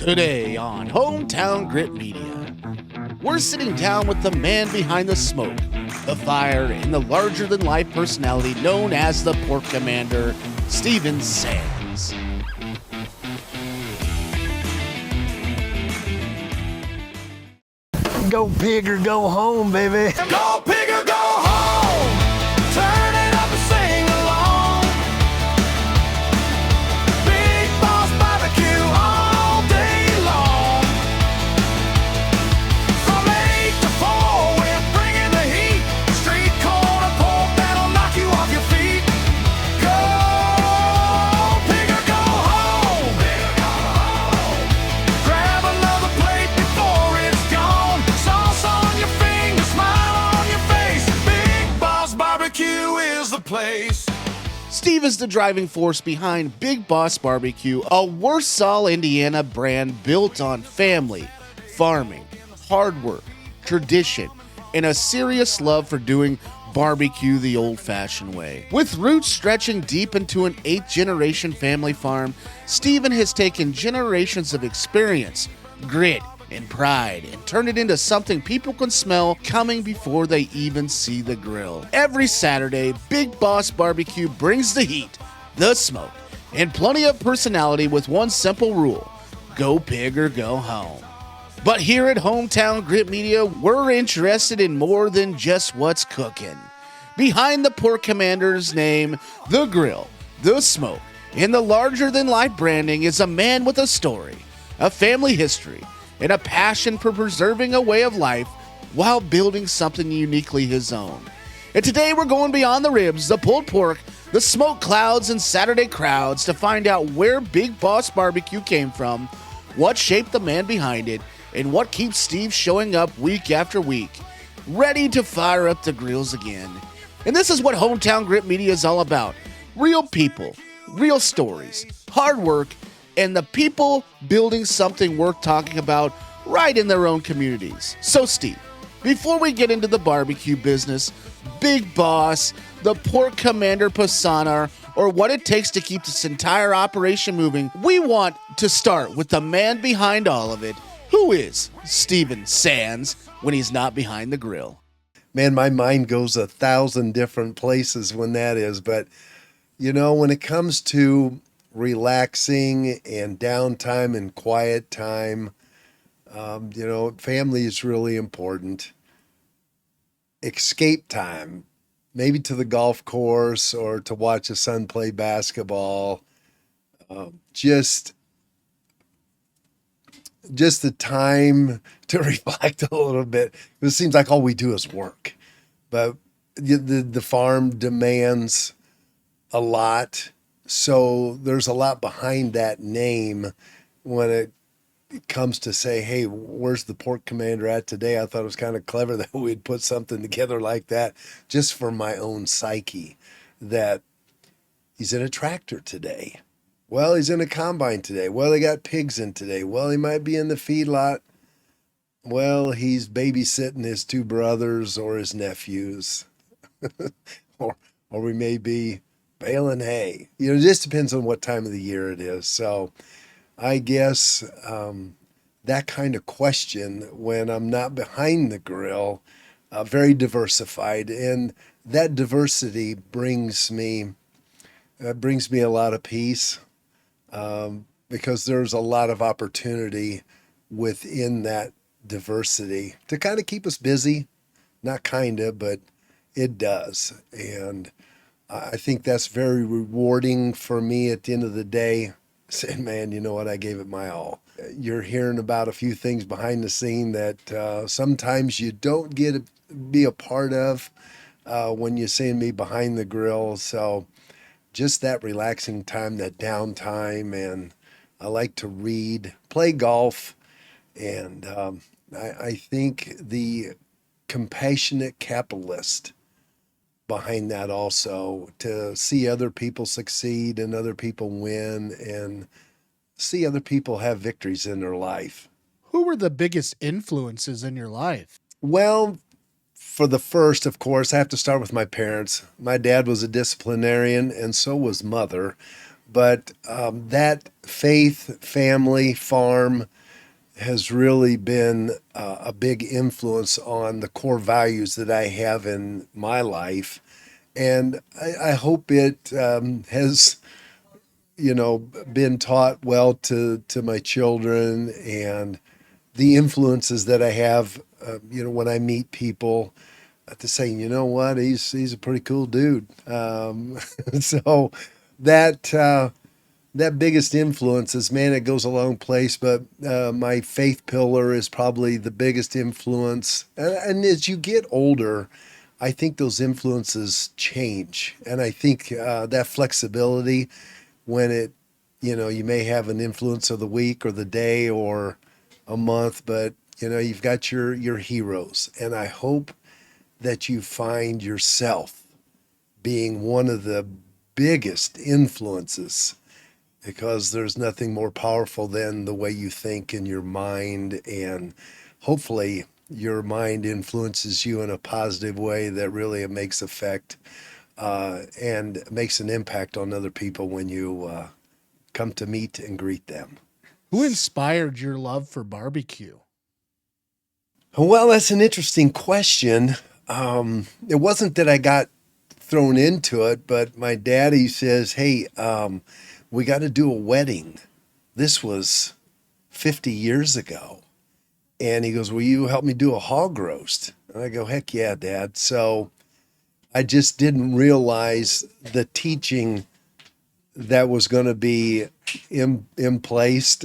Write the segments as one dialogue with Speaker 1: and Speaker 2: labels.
Speaker 1: Today on Hometown Grit Media, we're sitting down with the man behind the smoke, the fire, and the larger-than-life personality known as the Pork Commander, Steven Sands.
Speaker 2: Go pig or go home, baby.
Speaker 3: Go pig or go home. Turn it up and sing along. Big Boss BBQ all day long. From 8 to 4, we're bringing the heat. Street corner pork that'll knock you off your feet. Go pig or go home. Pig or go home. Grab another plate before it's gone. Sauce on your finger, smile on your face. Big Boss BBQ is the place.
Speaker 1: Steve is the driving force behind Big Boss BBQ, a Warsaw, Indiana brand built on family, farming, hard work, tradition, and a serious love for doing barbecue the old-fashioned way. With roots stretching deep into an 8th-generation family farm, Steven has taken generations of experience, grit, and pride and turned it into something people can smell coming before they even see the grill. Every Saturday, Big Boss BBQ brings the heat, the smoke, and plenty of personality with one simple rule: go pig or go home. But here at Hometown Grit Media, we're interested in more than just what's cooking. Behind the Pork Commander's name, the grill, the smoke, and the larger-than-life branding is a man with a story, a family history, and a passion for preserving a way of life while building something uniquely his own. And today we're going beyond the ribs, the pulled pork, the smoke clouds, and Saturday crowds to find out where Big Boss BBQ came from, what shaped the man behind it, and what keeps Steve showing up week after week, ready to fire up the grills again. And this is what Hometown Grit Media is all about: real people, real stories, hard work, and the people building something worth talking about right in their own communities. So Steve, before we get into the barbecue business, Big Boss, the Pork Commander persona, or what it takes to keep this entire operation moving, we want to start with the man behind all of it. Who is Steven Sands when he's not behind the grill?
Speaker 2: Man, my mind goes 1,000 different places when that is. But, you know, when it comes to relaxing and downtime and quiet time, family is really important. Escape time, maybe to the golf course or to watch a son play basketball. Just the time to reflect a little bit. It seems like all we do is work, but the farm demands a lot. So there's a lot behind that name when it comes to say, hey, where's the Pork Commander at today? I thought it was kind of clever that we'd put something together like that just for my own psyche, that he's in a tractor today. Well, he's in a combine today. Well, they got pigs in today. Well, he might be in the feedlot. Well, he's babysitting his 2 brothers or his nephews. or we may be baling hay. You know, it just depends on what time of the year it is. So I guess that kind of question when I'm not behind the grill, very diversified. And that diversity brings me a lot of peace, because there's a lot of opportunity within that diversity to kind of keep us busy. Not kind of, but it does. And I think that's very rewarding for me at the end of the day, saying, man, you know what, I gave it my all. You're hearing about a few things behind the scene that sometimes you don't get to be a part of when you're seeing me behind the grill. So just that relaxing time, that downtime, and I like to read, play golf, and I think the compassionate capitalist behind that also, to see other people succeed and other people win and see other people have victories in their life.
Speaker 1: Who were the biggest influences in your life?
Speaker 2: Well, for the first, of course, I have to start with my parents. My dad was a disciplinarian and so was mother, But that faith, family, farm has really been a big influence on the core values that I have in my life. And I hope it has, been taught well to my children, and the influences that I have, when I meet people, to say, you know what, he's a pretty cool dude. So that that biggest influence is, man, it goes a long place, but my faith pillar is probably the biggest influence. And as you get older, I think those influences change, and I think that flexibility, when you may have an influence of the week or the day or a month, but you've got your heroes, and I hope that you find yourself being one of the biggest influences, because there's nothing more powerful than the way you think in your mind. And hopefully your mind influences you in a positive way that really makes effect and makes an impact on other people when you come to meet and greet them.
Speaker 1: Who inspired your love for barbecue?
Speaker 2: Well, that's an interesting question. It wasn't that I got thrown into it, but my daddy says, "Hey, we got to do a wedding." This was 50 years ago. And he goes, "Will you help me do a hog roast?" And I go, "Heck yeah, Dad." So I just didn't realize the teaching that was going to be in placed.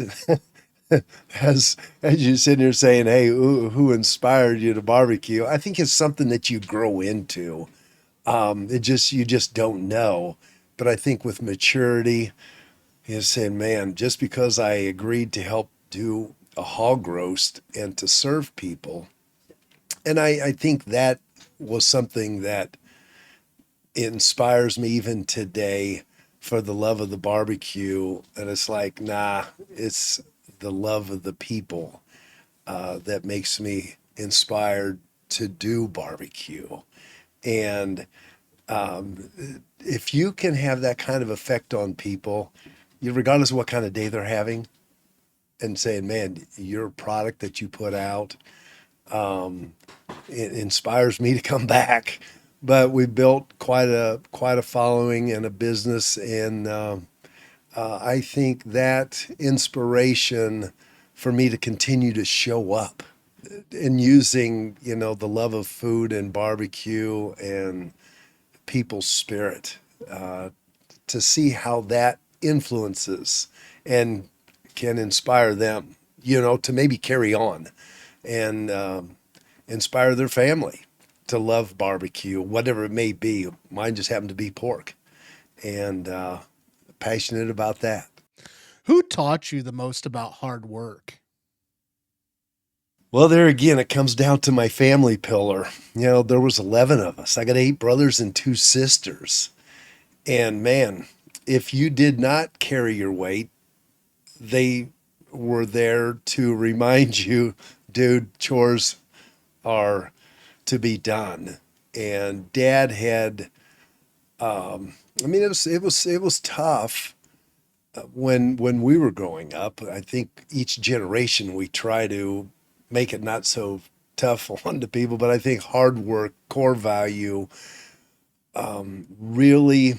Speaker 2: As you sit here saying, "Hey, who inspired you to barbecue?" I think it's something that you grow into. You just don't know. But I think with maturity, he's saying, "Man, just because I agreed to help do a hog roast and to serve people," and I think that was something that inspires me even today, for the love of the barbecue. And it's like, nah, it's the love of the people that makes me inspired to do barbecue. And if you can have that kind of effect on people, regardless of what kind of day they're having, and saying, "Man, your product that you put out, it inspires me to come back." But we built quite a following and a business, and I think that inspiration for me to continue to show up and using the love of food and barbecue and people's spirit, to see how that influences and can inspire them, to maybe carry on and inspire their family to love barbecue, whatever it may be. Mine just happened to be pork, and passionate about that.
Speaker 1: Who taught you the most about hard work?
Speaker 2: Well, there again, it comes down to my family pillar. There was 11 of us. I got 8 brothers and 2 sisters. And man, if you did not carry your weight, they were there to remind you, dude, chores are to be done. And Dad had, it was tough when we were growing up. I think each generation we try to make it not so tough on the people, but I think hard work, core value, really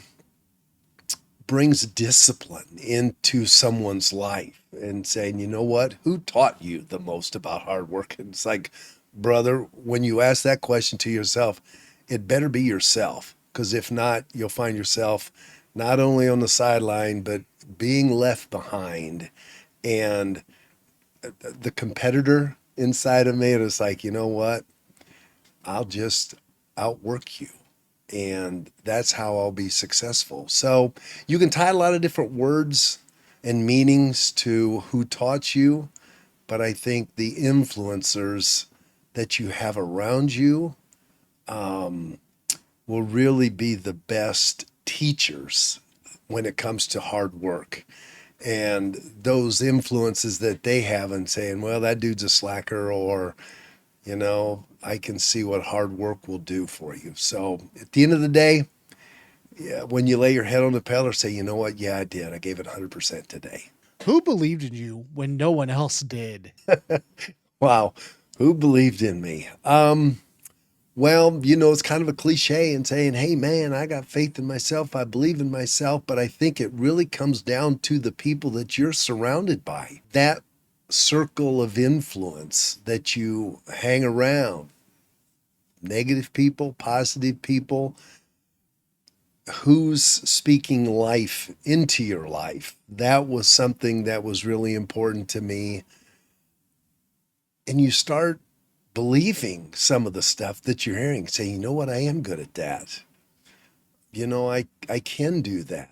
Speaker 2: brings discipline into someone's life, and saying, "You know what? Who taught you the most about hard work?" And it's like, brother, when you ask that question to yourself, it better be yourself, because if not, you'll find yourself not only on the sideline, but being left behind. And the competitor inside of me, and it's like, you know what? I'll just outwork you, and that's how I'll be successful. So you can tie a lot of different words and meanings to who taught you, but I think the influencers that you have around you will really be the best teachers when it comes to hard work. And those influences that they have, and saying, "Well, that dude's a slacker," or, I can see what hard work will do for you. So at the end of the day, Yeah, when you lay your head on the pillow, say, you know what? Yeah, I did. I gave it 100% today.
Speaker 1: Who believed in you when no one else did?
Speaker 2: Wow. Who believed in me? Well, it's kind of a cliche in saying, hey, man, I got faith in myself. I believe in myself. But I think it really comes down to the people that you're surrounded by. That circle of influence that you hang around, negative people, positive people, who's speaking life into your life. That was something that was really important to me. And you start believing some of the stuff that you're hearing, saying, you know what, I am good at that. I can do that.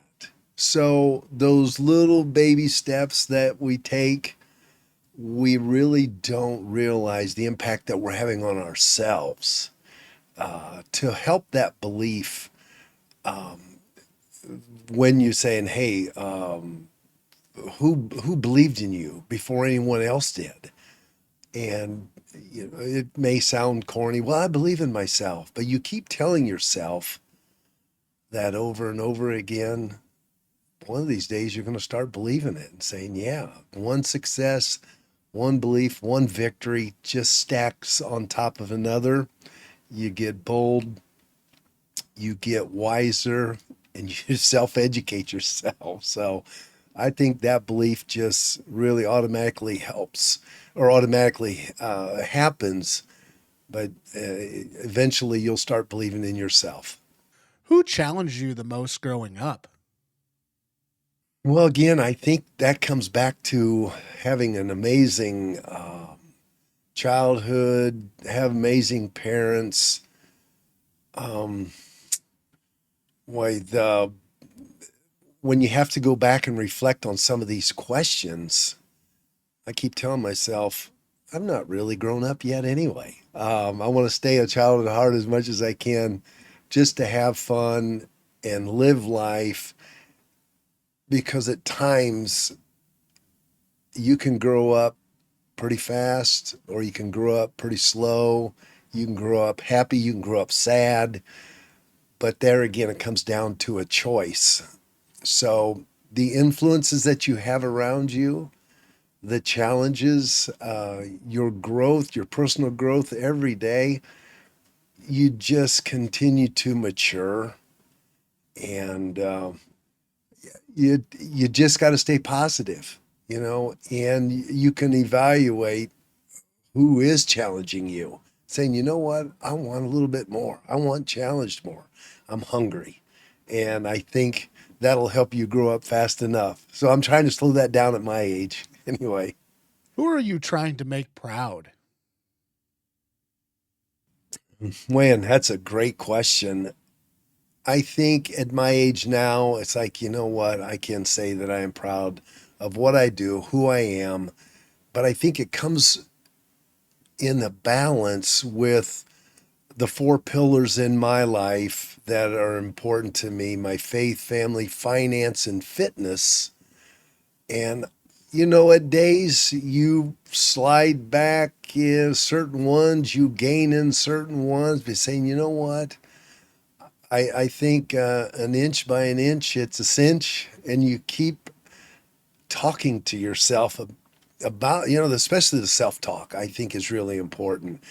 Speaker 2: So those little baby steps that we take, we really don't realize the impact that we're having on ourselves to help that belief. When you're saying, hey, who believed in you before anyone else did? And it may sound corny. Well, I believe in myself, but you keep telling yourself that over and over again. One of these days, you're going to start believing it and saying, yeah, one success, one belief, one victory just stacks on top of another. You get bold, you get wiser, and you self educate yourself. So I think that belief just really automatically helps or automatically happens, but eventually you'll start believing in yourself.
Speaker 1: Who challenged you the most growing up?
Speaker 2: Well, again, I think that comes back to having an amazing childhood, have amazing parents. Why the When you have to go back and reflect on some of these questions, I keep telling myself, I'm not really grown up yet anyway. I want to stay a child at heart as much as I can just to have fun and live life because at times you can grow up pretty fast or you can grow up pretty slow. You can grow up happy, you can grow up sad. But there again, it comes down to a choice. So the influences that you have around you, the challenges, your growth, your personal growth every day, you just continue to mature, and you just got to stay positive, and you can evaluate who is challenging you, saying, you know what, I want a little bit more. I want challenged more. I'm hungry, and I think that'll help you grow up fast enough. So I'm trying to slow that down at my age, anyway.
Speaker 1: Who are you trying to make proud?
Speaker 2: Man, that's a great question. I think at my age now, it's like, you know what? I can say that I am proud of what I do, who I am, but I think it comes in a balance with the four pillars in my life that are important to me: my faith, family, finance, and fitness. And at days you slide back in certain ones, you gain in certain ones, but saying, you know what? I think an inch by an inch, it's a cinch, and you keep talking to yourself about, especially the self talk, I think is really important.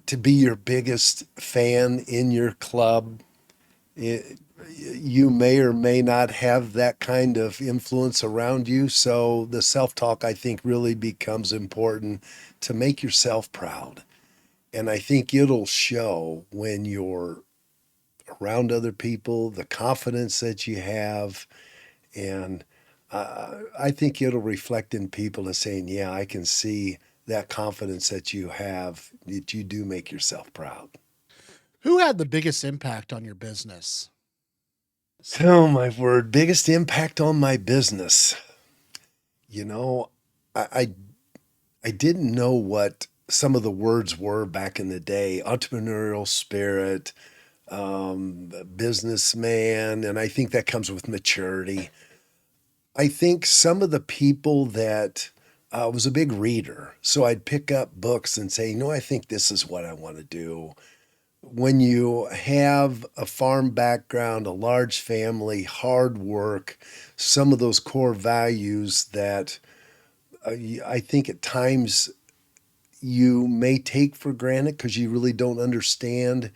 Speaker 2: To be your biggest fan in your club, you may or may not have that kind of influence around you. So the self talk, I think, really becomes important to make yourself proud. And I think it'll show when you're around other people, the confidence that you have. And I think it'll reflect in people as saying, yeah, I can see that confidence that you have, that you do make yourself proud.
Speaker 1: Who had the biggest impact on your business?
Speaker 2: So, my word, biggest impact on my business. You know, I, I, I didn't know what some of the words were back in the day: entrepreneurial spirit, businessman. And I think that comes with maturity. I think some of the people that was a big reader. So I'd pick up books and say, I think this is what I want to do. when you have a farm background, a large family, hard work, some of those core values that I think at times you may take for granted because you really don't understand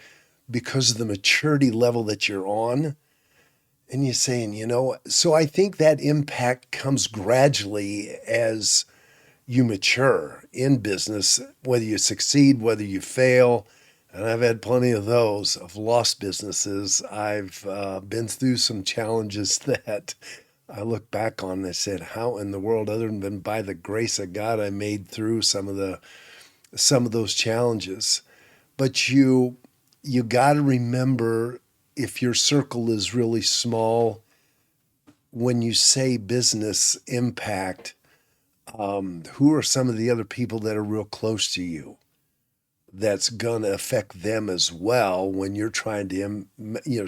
Speaker 2: because of the maturity level that you're on. And you're saying, so I think that impact comes gradually as you mature in business, whether you succeed, whether you fail. And I've had plenty of those. I've lost businesses. I've been through some challenges that I look back on and I said, how in the world, other than by the grace of God, I made through some of those challenges. But you got to remember, if your circle is really small, when you say business impact, who are some of the other people that are real close to you that's going to affect them as well when you're trying to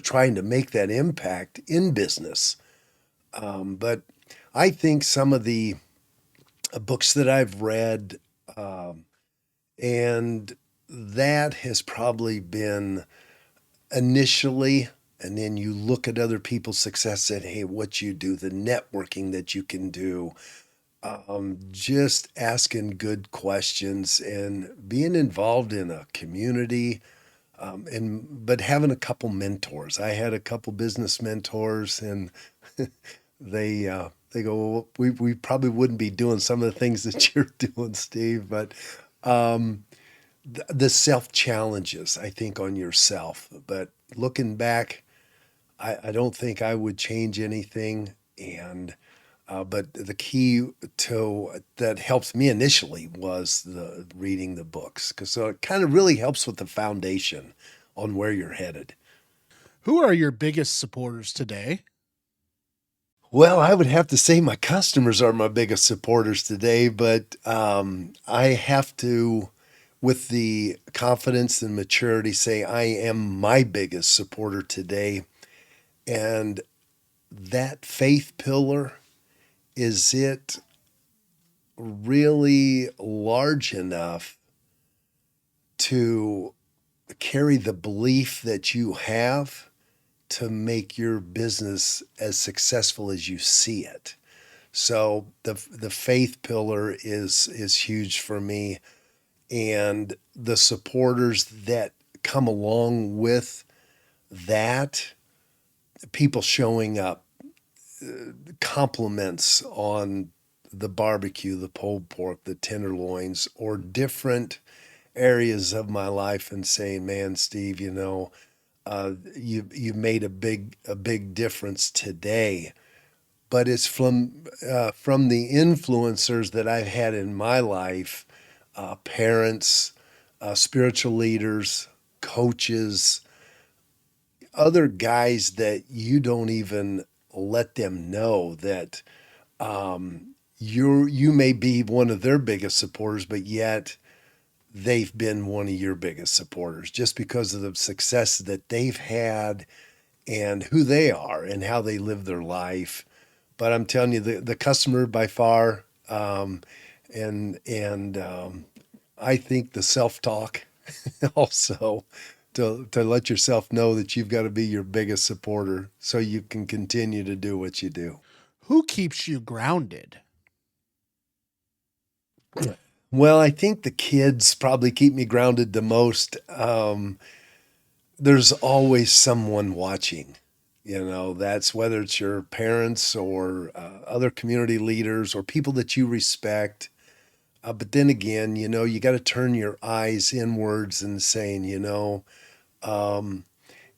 Speaker 2: trying to make that impact in business. But I think some of the books that I've read, and that has probably been initially, and then you look at other people's success and, hey, what you do, the networking that you can do, just asking good questions and being involved in a community, but having a couple mentors. I had a couple business mentors, and they go, well, we probably wouldn't be doing some of the things that you're doing, Steve, but the self challenges, I think, on yourself. But looking back, I don't think I would change anything. And but the key to that helped me initially was the reading the books, because so it kind of really helps with the foundation on where you're headed.
Speaker 1: Who are your biggest supporters today?
Speaker 2: Well, I would have to say my customers are my biggest supporters today, but I have to, with the confidence and maturity, say I am my biggest supporter today. And that faith pillar, is it really large enough to carry the belief that you have to make your business as successful as you see it? So the faith pillar is huge for me, and the supporters that come along with that, people showing up, compliments on the barbecue, the pulled pork, the tenderloins, or different areas of my life, and saying, "Man, Steve, you made a big difference today." But it's from the influencers that I've had in my life, parents, spiritual leaders, coaches, other guys that you don't even let them know that you may be one of their biggest supporters, but yet they've been one of your biggest supporters just because of the success that they've had and who they are and how they live their life. But I'm telling you, the customer by far, and I think the self-talk also, to let yourself know that you've got to be your biggest supporter so you can continue to do what you do.
Speaker 1: Who keeps you grounded?
Speaker 2: Well, I think the kids probably keep me grounded the most. There's always someone watching. That's whether it's your parents or other community leaders or people that you respect. But then again, you got to turn your eyes inwards and saying,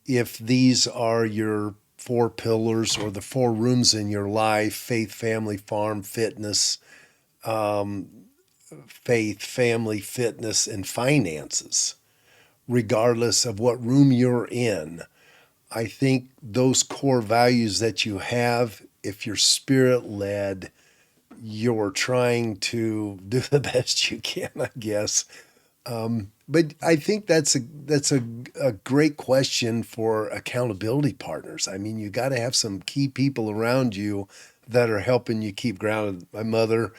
Speaker 2: if these are your four pillars or the four rooms in your life: faith, family, farm, fitness, faith, family, fitness, and finances, regardless of what room you're in, I think those core values that you have, if you're spirit led, you're trying to do the best you can, I guess. But I think that's a great question for accountability partners. I mean, you got to have some key people around you that are helping you keep grounded. My mother,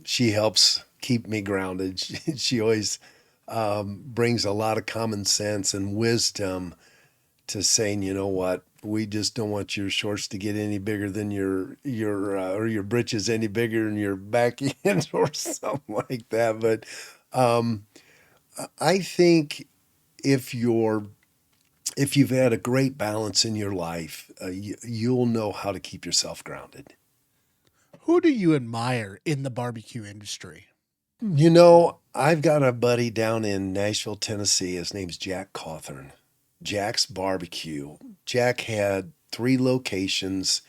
Speaker 2: she helps keep me grounded. She always brings a lot of common sense and wisdom to saying, you know what, we just don't want your shorts to get any bigger than or your britches any bigger than your back end or something like that. But I think if you've had a great balance in your life, you'll know how to keep yourself grounded.
Speaker 1: Who do you admire in the barbecue industry?
Speaker 2: You know, I've got a buddy down in Nashville, Tennessee. His name's Jack Cawthorn. Jack's Barbecue. Jack had 3 locations,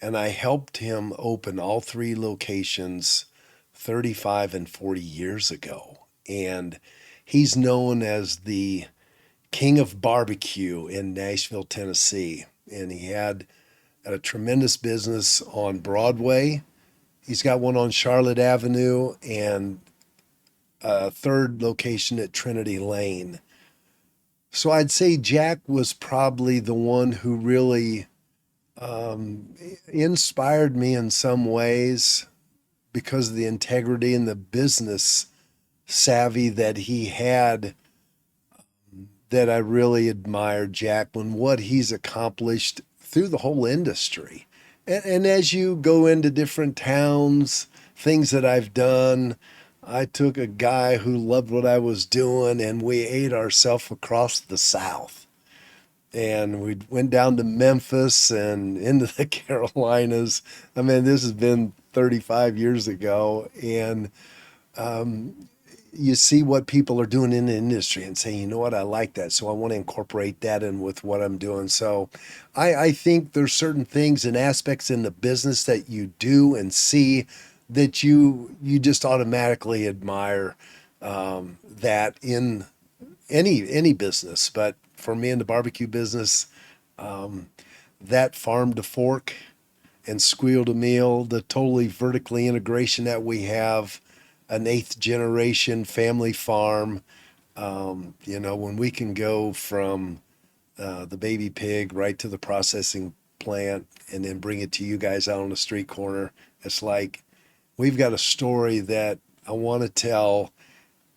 Speaker 2: and I helped him open all 3 locations 35 and 40 years ago. And he's known as the king of barbecue in Nashville, Tennessee. And he had a tremendous business on Broadway. He's got one on Charlotte Avenue and a 3rd location at Trinity Lane. So I'd say Jack was probably the one who really inspired me in some ways because of the integrity and the business savvy that he had, that I really admired Jack and what he's accomplished through the whole industry. And as you go into different towns, things that I've done, I took a guy who loved what I was doing and we ate ourselves across the South. And we went down to Memphis and into the Carolinas. I mean, this has been 35 years ago. And you see what people are doing in the industry and say, you know what, I like that. So I want to incorporate that in with what I'm doing. So I think there's certain things and aspects in the business that you do and see that you just automatically admire, that in any business. But for me in the barbecue business, that farm to fork and squeal to meal, the totally vertically integration that we have, an 8th generation family farm. When we can go from the baby pig right to the processing plant and then bring it to you guys out on the street corner, it's like we've got a story that I want to tell,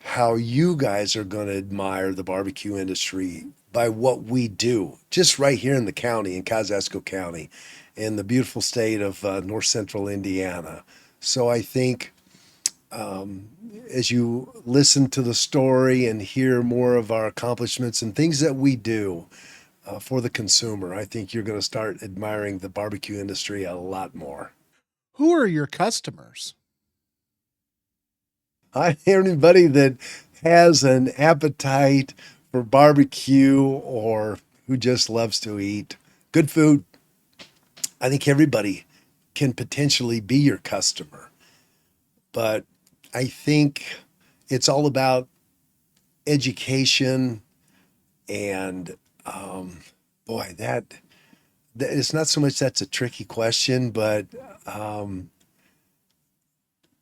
Speaker 2: how you guys are going to admire the barbecue industry by what we do just right here in the county, in Kosciuszko County, in the beautiful state of north central Indiana. So I think as you listen to the story and hear more of our accomplishments and things that we do for the consumer, I think you're going to start admiring the barbecue industry a lot more.
Speaker 1: Who are your customers?
Speaker 2: Anybody that has an appetite for barbecue or who just loves to eat good food. I think everybody can potentially be your customer. But I think it's all about education and that it's not so much that's a tricky question, but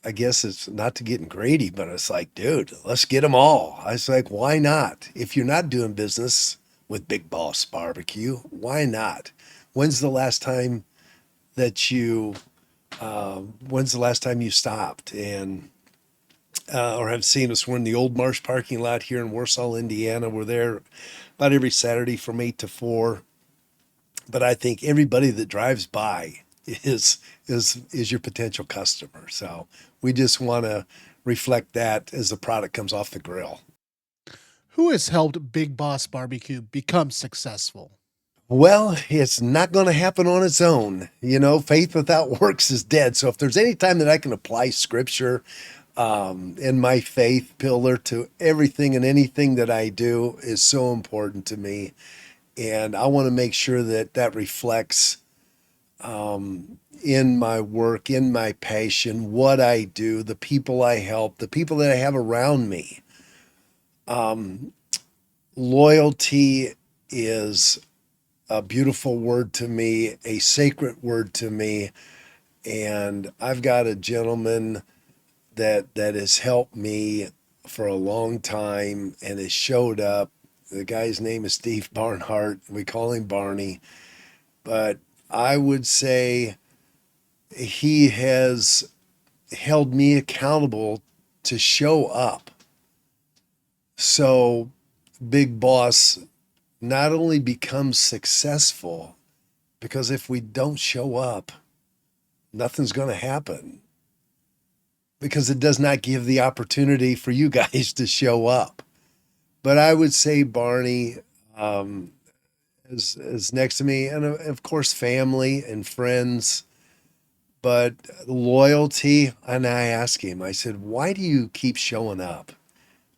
Speaker 2: I guess it's not to getting greedy, but it's like, dude, let's get them all. I was like, why not? If you're not doing business with Big Boss BBQ, why not? When's the last time you stopped and or have seen us? We're in the Old Marsh parking lot here in Warsaw, Indiana. We're there about every Saturday from 8 to 4. But I think everybody that drives by is your potential customer. So we just want to reflect that as the product comes off the grill.
Speaker 1: Who has helped Big Boss BBQ become successful?
Speaker 2: Well, it's not going to happen on its own. Faith without works is dead. So if there's any time that I can apply scripture and my faith pillar to everything and anything that I do is so important to me. And I want to make sure that reflects in my work, in my passion, what I do, the people I help, the people that I have around me. Loyalty is a beautiful word to me, a sacred word to me. And I've got a gentleman that has helped me for a long time and has showed up. The guy's name is Steve Barnhart. We call him Barney. But I would say he has held me accountable to show up. So Big Boss not only becomes successful, because if we don't show up, nothing's going to happen, because it does not give the opportunity for you guys to show up. But I would say Barney um, is next to me, and of course, family and friends. But loyalty, and I asked him, I said, why do you keep showing up?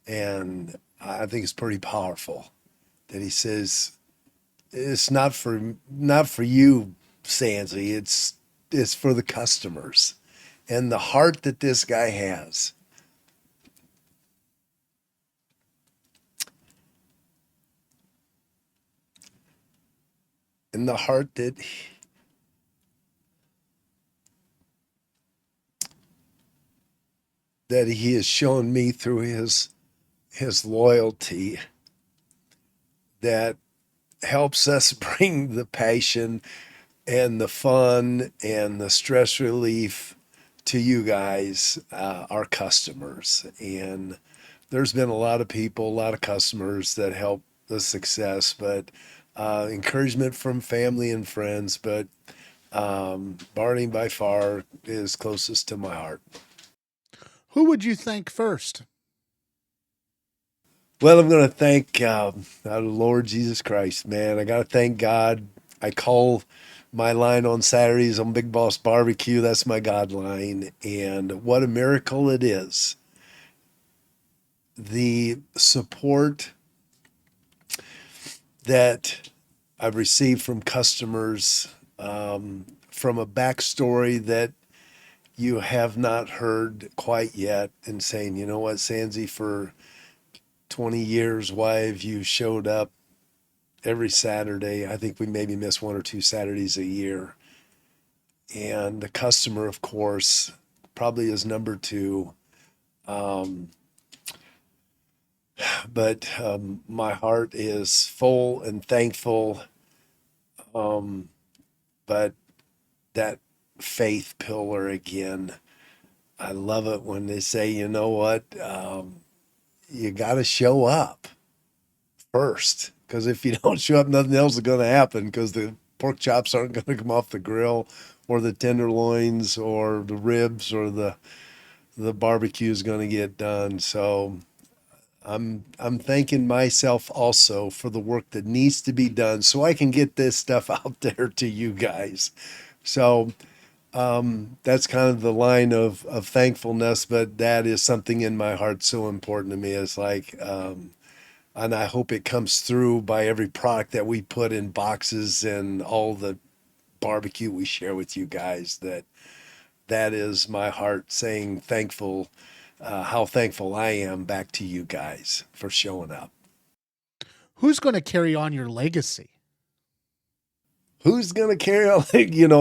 Speaker 2: And I think it's pretty powerful that he says, it's not for you, Sansi. It's for the customers, and the heart that this guy has. And the heart that he has shown me through his loyalty, that helps us bring the passion and the fun and the stress relief to you guys, our customers. And there's been a lot of people, a lot of customers that help the success, but encouragement from family and friends. But Barney by far is closest to my heart.
Speaker 1: Who would you thank first?
Speaker 2: Well, I'm going to thank our Lord Jesus Christ, man. I got to thank God. I call my line on Saturdays on Big Boss BBQ. That's my God line. And what a miracle it is. The support that I've received from customers, from a backstory that you have not heard quite yet, and saying, you know what, Sansi, for 20 years, why have you showed up every Saturday? I think we maybe miss one or two Saturdays a year. And the customer, of course, probably is number two. Um, but my heart is full and thankful. Um, but that faith pillar again, I love it when they say, you know what, you got to show up first, because if you don't show up, nothing else is going to happen, because the pork chops aren't going to come off the grill, or the tenderloins, or the ribs, or the barbecue is going to get done. So I'm thanking myself also for the work that needs to be done so I can get this stuff out there to you guys. So that's kind of the line of thankfulness, but that is something in my heart so important to me. It's like, and I hope it comes through by every product that we put in boxes and all the barbecue we share with you guys, that is my heart saying thankful, how thankful I am back to you guys for showing up.
Speaker 1: Who's going to carry on your legacy?
Speaker 2: Who's going to carry on?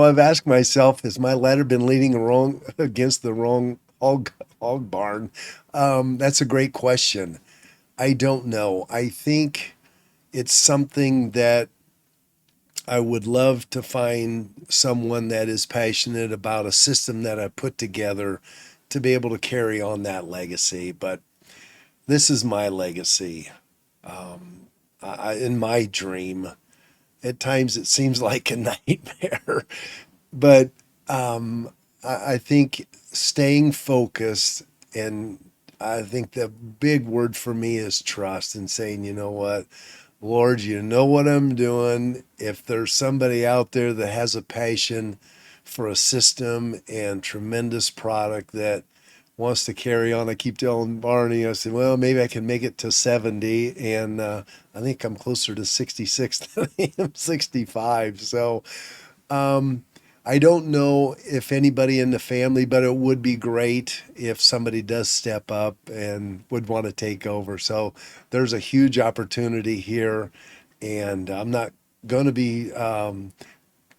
Speaker 2: I've asked myself, has my ladder been leaning wrong against the wrong hog barn? That's a great question. I don't know. I think it's something that I would love to find someone that is passionate about a system that I put together to be able to carry on that legacy. But this is my legacy. In my dream, at times it seems like a nightmare, but I think staying focused, and I think the big word for me is trust, and saying, you know what, Lord, you know what I'm doing. If there's somebody out there that has a passion for a system and tremendous product that wants to carry on, I keep telling Barney, I said, well, maybe I can make it to 70. And I think I'm closer to 66 than I am 65. So I don't know if anybody in the family, but it would be great if somebody does step up and would want to take over. So there's a huge opportunity here, and I'm not going to be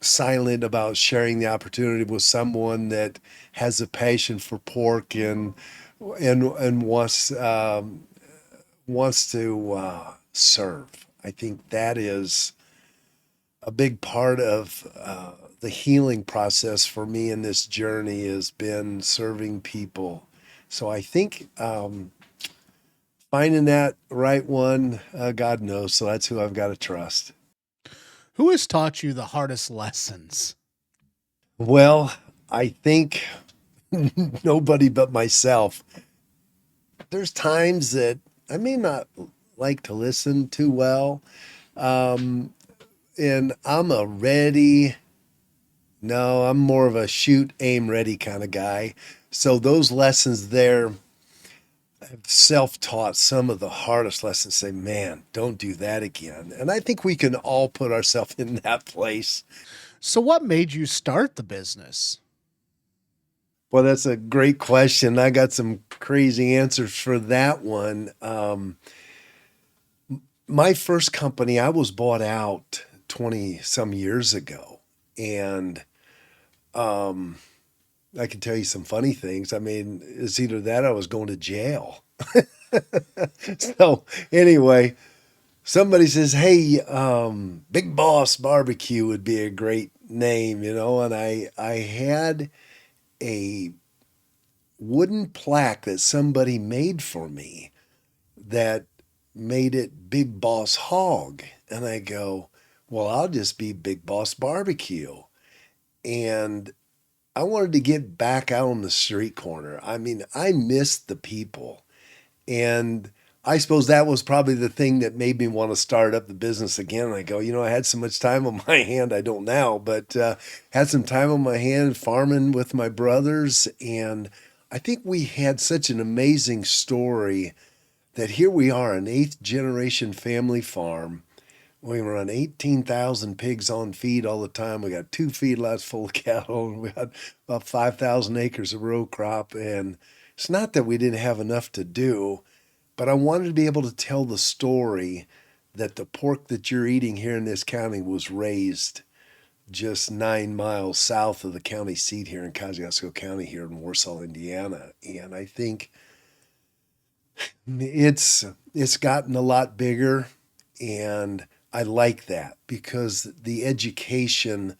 Speaker 2: silent about sharing the opportunity with someone that has a passion for pork and wants to serve. I think that is a big part of the healing process for me in this journey, has been serving people. So I think finding that right one, God knows. So that's who I've got to trust.
Speaker 1: Who has taught you the hardest lessons?
Speaker 2: Well, I think nobody but myself. There's times that I may not like to listen too well. And I'm a ready, no, I'm more of a shoot, aim, ready kind of guy. So those lessons there, I've self-taught some of the hardest lessons. Say, man, don't do that again. And I think we can all put ourselves in that place.
Speaker 1: So, what made you start the business?
Speaker 2: Well, that's a great question. I got some crazy answers for that one. My first company, I was bought out 20 some years ago. And I can tell you some funny things. I mean, it's either that or I was going to jail. So, anyway, somebody says, hey, Big Boss BBQ would be a great name, and I had a wooden plaque that somebody made for me that made it Big Boss Hog. And I go, well, I'll just be Big Boss Barbecue. And I wanted to get back out on the street corner. I mean, I missed the people. And I suppose that was probably the thing that made me want to start up the business again. And I go, I had so much time on my hand. I don't now, but had some time on my hand farming with my brothers. And I think we had such an amazing story that here we are, an eighth generation family farm. We run 18,000 pigs on feed all the time. We got 2 feedlots full of cattle, and we got about 5,000 acres of row crop. And it's not that we didn't have enough to do, but I wanted to be able to tell the story that the pork that you're eating here in this county was raised just 9 miles south of the county seat here in Kosciuszko County here in Warsaw, Indiana. And I think it's gotten a lot bigger, and I like that because the education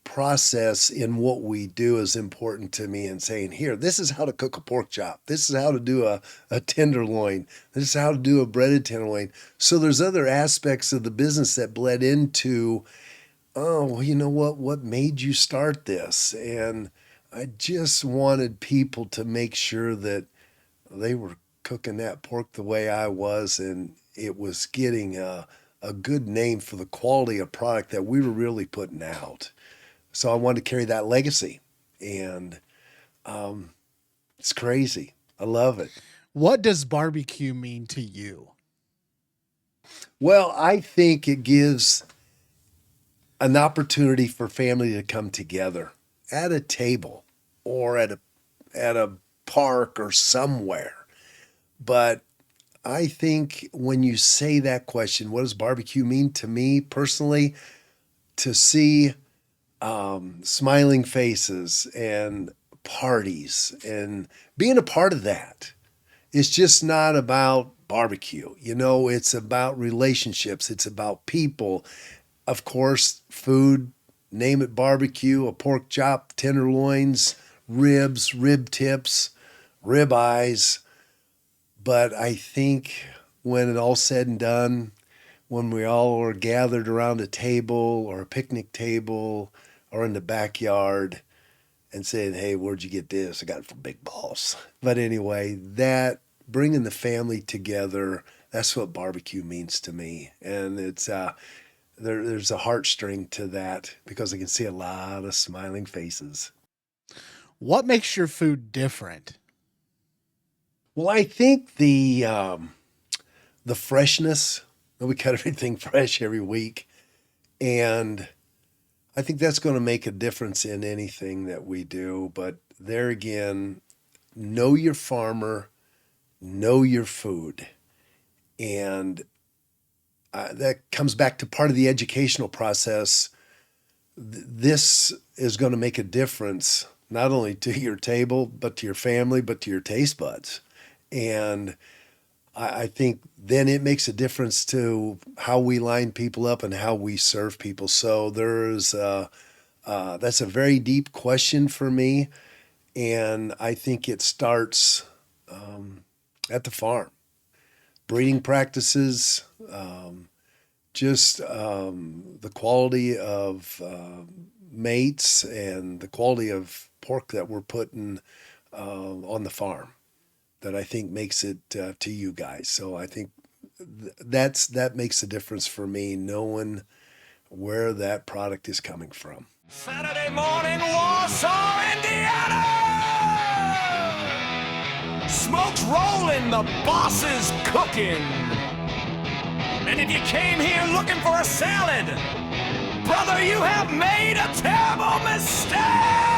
Speaker 2: process in what we do is important to me, and saying, here, this is how to cook a pork chop. This is how to do a tenderloin. This is how to do a breaded tenderloin. So there's other aspects of the business that bled into, oh, well, you know what made you start this? And I just wanted people to make sure that they were cooking that pork the way I was, and it was getting a good name for the quality of product that we were really putting out. So I wanted to carry that legacy, and it's crazy. I love it.
Speaker 1: What does barbecue mean to you?
Speaker 2: Well, I think it gives an opportunity for family to come together at a table or at a park or somewhere. But I think when you say that question, what does barbecue mean to me personally? To see smiling faces and parties and being a part of that. It's just not about barbecue. It's about relationships. It's about people. Of course, food, name it barbecue, a pork chop, tenderloins, ribs, rib tips, rib eyes. But I think when it all said and done, when we all are gathered around a table or a picnic table or in the backyard and saying, hey, where'd you get this? I got it from Big Boss. But anyway, that bringing the family together, that's what barbecue means to me. And it's there's a heartstring to that because I can see a lot of smiling faces.
Speaker 1: What makes your food different?
Speaker 2: Well, I think the freshness. We cut everything fresh every week, and I think that's going to make a difference in anything that we do. But there again, know your farmer, know your food, and that comes back to part of the educational process. This is going to make a difference not only to your table, but to your family, but to your taste buds. And I think then it makes a difference to how we line people up and how we serve people. So that's a very deep question for me. And I think it starts at the farm. breeding practices, just the quality of mates and the quality of pork that we're putting on the farm that I think makes it to you guys. So I think that makes a difference for me, knowing where that product is coming from.
Speaker 3: Saturday morning, Warsaw, Indiana! Smoke's rolling, the boss is cooking. And if you came here looking for a salad, brother, you have made a terrible mistake!